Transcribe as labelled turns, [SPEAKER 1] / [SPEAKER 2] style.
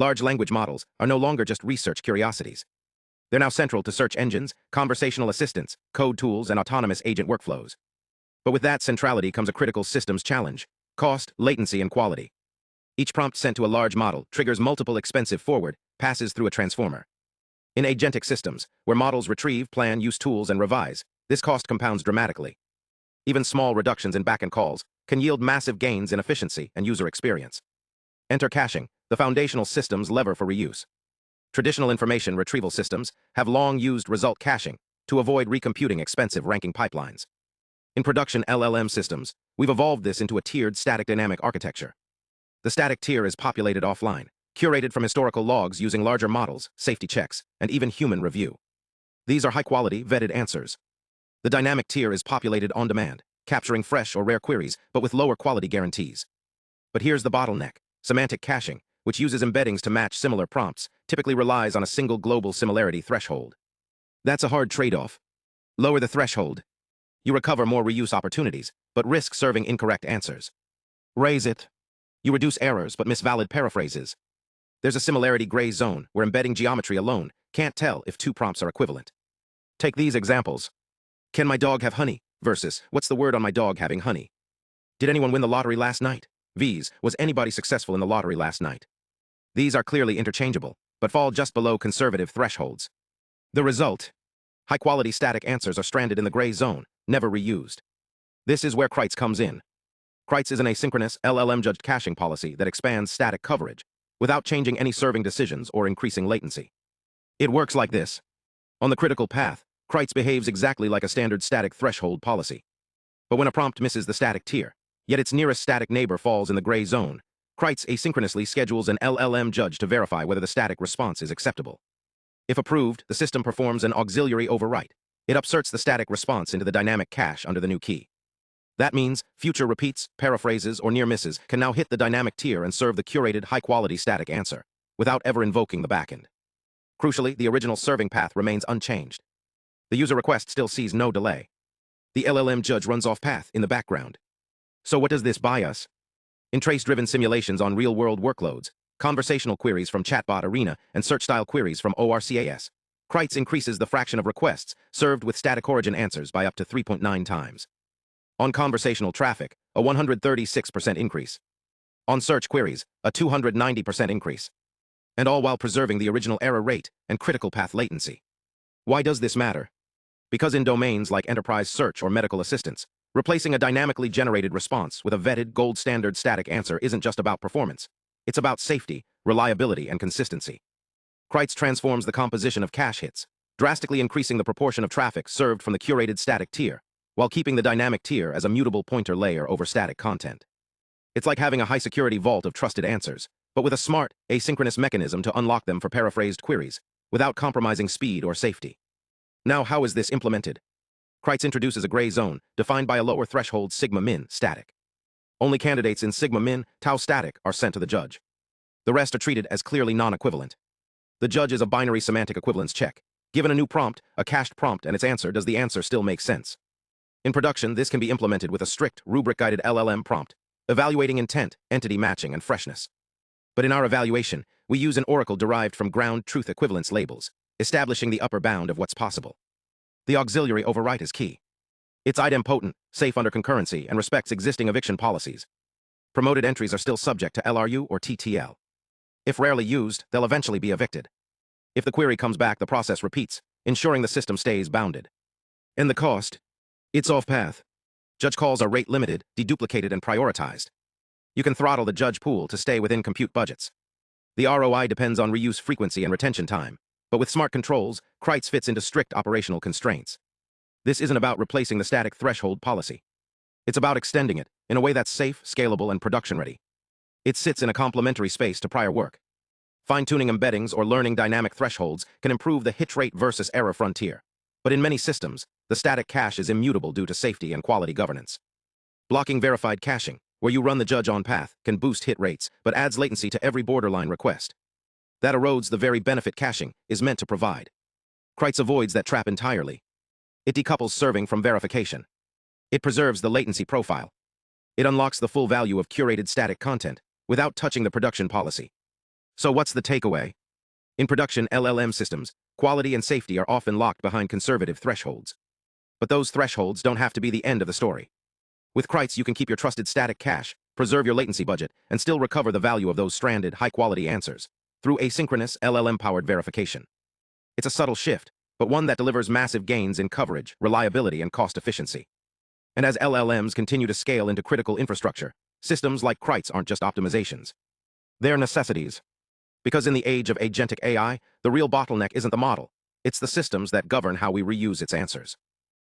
[SPEAKER 1] Large language models are no longer just research curiosities. They're now central to search engines, conversational assistants, code tools, and autonomous agent workflows. But with that centrality comes a critical systems challenge: cost, latency, and quality. Each prompt sent to a large model triggers multiple expensive forward passes through a transformer. In agentic systems, where models retrieve, plan, use tools, and revise, this cost compounds dramatically. Even small reductions in backend calls can yield massive gains in efficiency and user experience. Enter caching, the foundational system's lever for reuse. Traditional information retrieval systems have long used result caching to avoid recomputing expensive ranking pipelines. In production LLM systems, we've evolved this into a tiered static dynamic architecture. The static tier is populated offline, curated from historical logs using larger models, safety checks, and even human review. These are high-quality, vetted answers. The dynamic tier is populated on demand, capturing fresh or rare queries, but with lower quality guarantees. But here's the bottleneck: semantic caching, which uses embeddings to match similar prompts, typically relies on a single global similarity threshold. That's a hard trade-off. Lower the threshold. You recover more reuse opportunities, but risk serving incorrect answers. Raise it. You reduce errors, but miss valid paraphrases. There's a similarity gray zone where embedding geometry alone can't tell if two prompts are equivalent. Take these examples. Can my dog have honey? Versus, what's the word on my dog having honey? Did anyone win the lottery last night? Vs, was anybody successful in the lottery last night? These are clearly interchangeable, but fall just below conservative thresholds. The result: high-quality static answers are stranded in the gray zone, never reused. This is where Krites comes in. Krites is an asynchronous, LLM-judged caching policy that expands static coverage without changing any serving decisions or increasing latency. It works like this. On the critical path, Krites behaves exactly like a standard static threshold policy. But when a prompt misses the static tier, yet its nearest static neighbor falls in the gray zone, Krites asynchronously schedules an LLM-judged to verify whether the static response is acceptable. If approved, the system performs an auxiliary overwrite. It upserts the static response into the dynamic cache under the new key. That means future repeats, paraphrases, or near misses can now hit the dynamic tier and serve the curated, high-quality static answer, without ever invoking the backend. Crucially, the original serving path remains unchanged. The user request still sees no delay. The LLM-judge runs off path in the background. So what does this buy us? In trace-driven simulations on real-world workloads, conversational queries from Chatbot Arena, and search-style queries from ORCAS, Krites increases the fraction of requests served with static origin answers by up to 3.9 times. On conversational traffic, a 136% increase. On search queries, a 290% increase. And all while preserving the original error rate and critical path latency. Why does this matter? Because in domains like enterprise search or medical assistance, replacing a dynamically generated response with a vetted, gold standard static answer isn't just about performance. It's about safety, reliability, and consistency. Krites transforms the composition of cache hits, drastically increasing the proportion of traffic served from the curated static tier, while keeping the dynamic tier as a mutable pointer layer over static content. It's like having a high-security vault of trusted answers, but with a smart, asynchronous mechanism to unlock them for paraphrased queries, without compromising speed or safety. Now, how is this implemented? Krites introduces a gray zone, defined by a lower threshold sigma-min static. Only candidates in sigma-min, tau static are sent to the judge. The rest are treated as clearly non-equivalent. The judge is a binary semantic equivalence check. Given a new prompt, a cached prompt, and its answer, does the answer still make sense? In production, this can be implemented with a strict, rubric-guided LLM prompt, evaluating intent, entity matching, and freshness. But in our evaluation, we use an oracle derived from ground truth equivalence labels, establishing the upper bound of what's possible. The auxiliary overwrite is key. It's idempotent, safe under concurrency, and respects existing eviction policies. Promoted entries are still subject to LRU or TTL. If rarely used, they'll eventually be evicted. If the query comes back, the process repeats, ensuring the system stays bounded. And the cost? It's off-path. Judge calls are rate-limited, deduplicated, and prioritized. You can throttle the judge pool to stay within compute budgets. The ROI depends on reuse frequency and retention time, but with smart controls, Krites fits into strict operational constraints. This isn't about replacing the static threshold policy. It's about extending it in a way that's safe, scalable, and production-ready. It sits in a complementary space to prior work. Fine-tuning embeddings or learning dynamic thresholds can improve the hit rate versus error frontier. But in many systems, the static cache is immutable due to safety and quality governance. Blocking verified caching, where you run the judge on path, can boost hit rates, but adds latency to every borderline request. That erodes the very benefit caching is meant to provide. Krites avoids that trap entirely. It decouples serving from verification. It preserves the latency profile. It unlocks the full value of curated static content without touching the production policy. So what's the takeaway? In production LLM systems, quality and safety are often locked behind conservative thresholds. But those thresholds don't have to be the end of the story. With Krites, you can keep your trusted static cache, preserve your latency budget, and still recover the value of those stranded, high-quality answers through asynchronous, LLM-powered verification. It's a subtle shift, but one that delivers massive gains in coverage, reliability, and cost efficiency. And as LLMs continue to scale into critical infrastructure, systems like Krites aren't just optimizations. They're necessities. Because in the age of agentic AI, the real bottleneck isn't the model. It's the systems that govern how we reuse its answers.